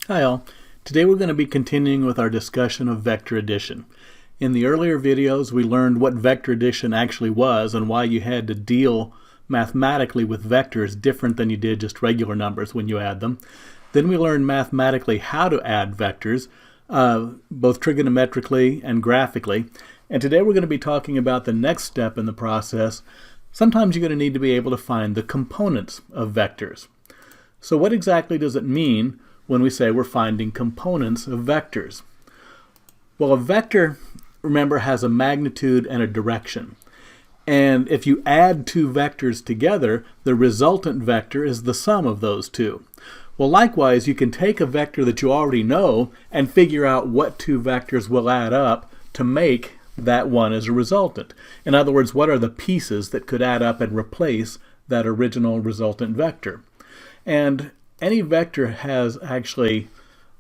Hi all. Today we're going to be continuing with our discussion of vector addition. In the earlier videos we learned what vector addition actually was and why you had to deal mathematically with vectors different than you did just regular numbers when you add them. Then we learned mathematically how to add vectors, both trigonometrically and graphically. And today we're going to be talking about the next step in the process. Sometimes you're going to need to be able to find the components of vectors. So what exactly does it mean when we say we're finding components of vectors? Well, a vector, remember, has a magnitude and a direction. And if you add two vectors together, the resultant vector is the sum of those two. Well, likewise, you can take a vector that you already know and figure out what two vectors will add up to make that one as a resultant. In other words, what are the pieces that could add up and replace that original resultant vector? And any vector has actually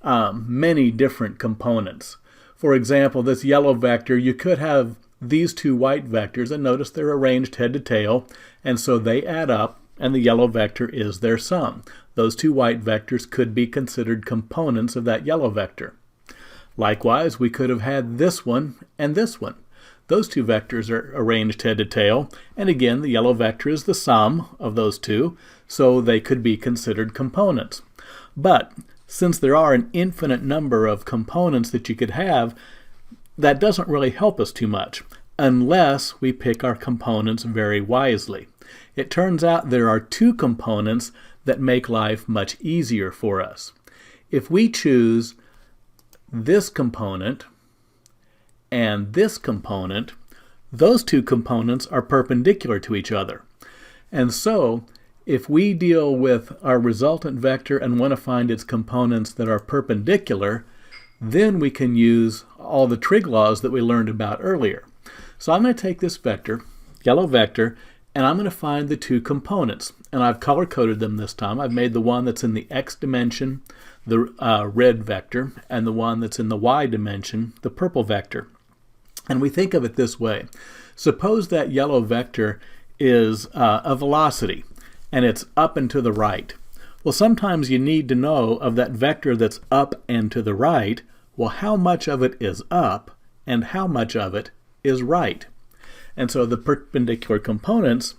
many different components. For example, this yellow vector, you could have these two white vectors, and notice they're arranged head to tail, and so they add up, and the yellow vector is their sum. Those two white vectors could be considered components of that yellow vector. Likewise, we could have had this one and this one. Those two vectors are arranged head to tail, and again, the yellow vector is the sum of those two, so they could be considered components. But since there are an infinite number of components that you could have, that doesn't really help us too much, unless we pick our components very wisely. It turns out there are two components that make life much easier for us. If we choose this component and this component, those two components are perpendicular to each other. And so, if we deal with our resultant vector and want to find its components that are perpendicular, then we can use all the trig laws that we learned about earlier. So I'm going to take this vector, yellow vector, and I'm going to find the two components. And I've color-coded them this time. I've made the one that's in the x dimension, the red vector, and the one that's in the y dimension, the purple vector. And we think of it this way. Suppose that yellow vector is a velocity, and it's up and to the right. Well, sometimes you need to know of that vector that's up and to the right, well, how much of it is up and how much of it is right. And so the perpendicular components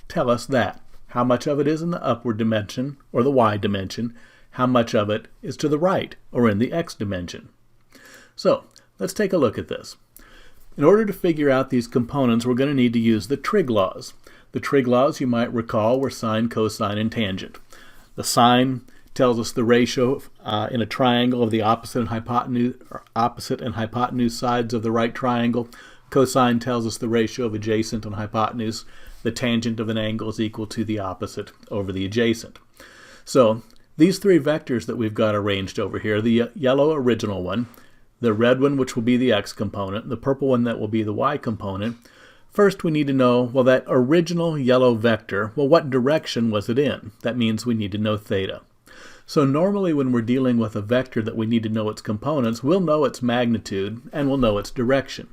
tell us that. How much of it is in the upward dimension, or the y dimension, how much of it is to the right, or in the x dimension. So, let's take a look at this. In order to figure out these components, we're going to need to use the trig laws. The trig laws, you might recall, were sine, cosine, and tangent. The sine tells us the ratio in a triangle of the opposite and hypotenuse sides of the right triangle. Cosine tells us the ratio of adjacent and hypotenuse. The tangent of an angle is equal to the opposite over the adjacent. So these three vectors that we've got arranged over here, the yellow original one, the red one, which will be the x component, the purple one that will be the y component. First, we need to know, well, that original yellow vector, well, what direction was it in? That means we need to know theta. So normally when we're dealing with a vector that we need to know its components, we'll know its magnitude and we'll know its direction.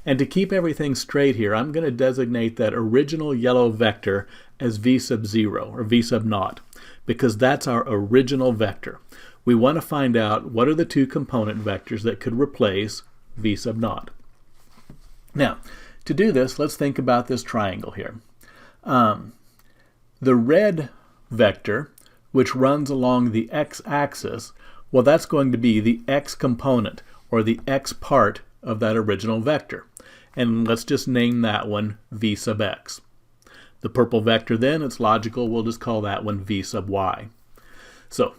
And to keep everything straight here, I'm going to designate that original yellow vector as v sub 0 or v sub naught, because that's our original vector. We want to find out what are the two component vectors that could replace v sub naught. Now, to do this, let's think about this triangle here. The red vector, which runs along the x-axis, well, that's going to be the x component, or the x part of that original vector. And let's just name that one v sub x. The purple vector then, it's logical, we'll just call that one v sub y. So,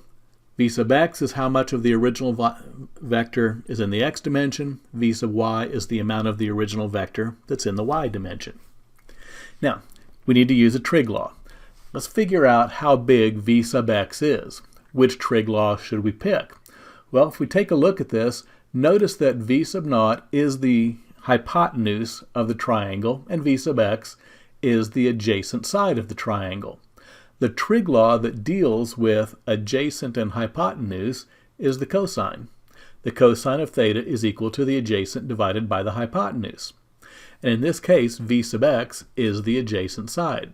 v sub x is how much of the original vector is in the x dimension. V sub y is the amount of the original vector that's in the y dimension. Now, we need to use a trig law. Let's figure out how big v sub x is. Which trig law should we pick? Well, if we take a look at this, notice that v sub naught is the hypotenuse of the triangle, and v sub x is the adjacent side of the triangle. The trig law that deals with adjacent and hypotenuse is the cosine. The cosine of theta is equal to the adjacent divided by the hypotenuse. And in this case, v sub x is the adjacent side.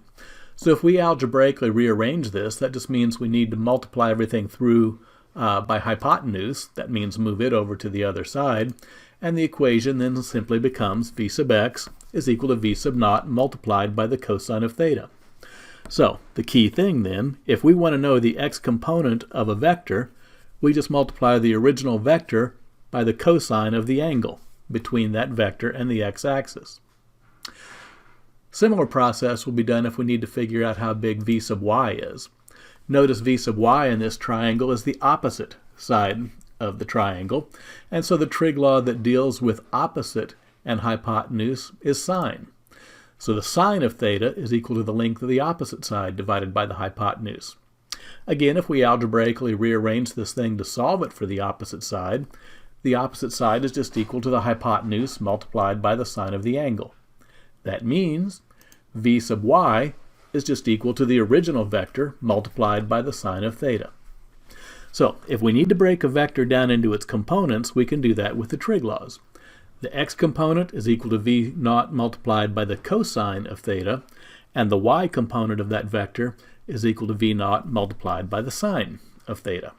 So if we algebraically rearrange this, that just means we need to multiply everything through by hypotenuse. That means move it over to the other side. And the equation then simply becomes v sub x is equal to v sub naught multiplied by the cosine of theta. So the key thing then, if we want to know the x component of a vector, we just multiply the original vector by the cosine of the angle between that vector and the x-axis. Similar process will be done if we need to figure out how big v sub y is. Notice v sub y in this triangle is the opposite side of the triangle, and so the trig law that deals with opposite and hypotenuse is sine. So the sine of theta is equal to the length of the opposite side divided by the hypotenuse. Again, if we algebraically rearrange this thing to solve it for the opposite side is just equal to the hypotenuse multiplied by the sine of the angle. That means v sub y is just equal to the original vector multiplied by the sine of theta. So if we need to break a vector down into its components, we can do that with the trig laws. The x component is equal to v naught multiplied by the cosine of theta, and the y component of that vector is equal to v naught multiplied by the sine of theta.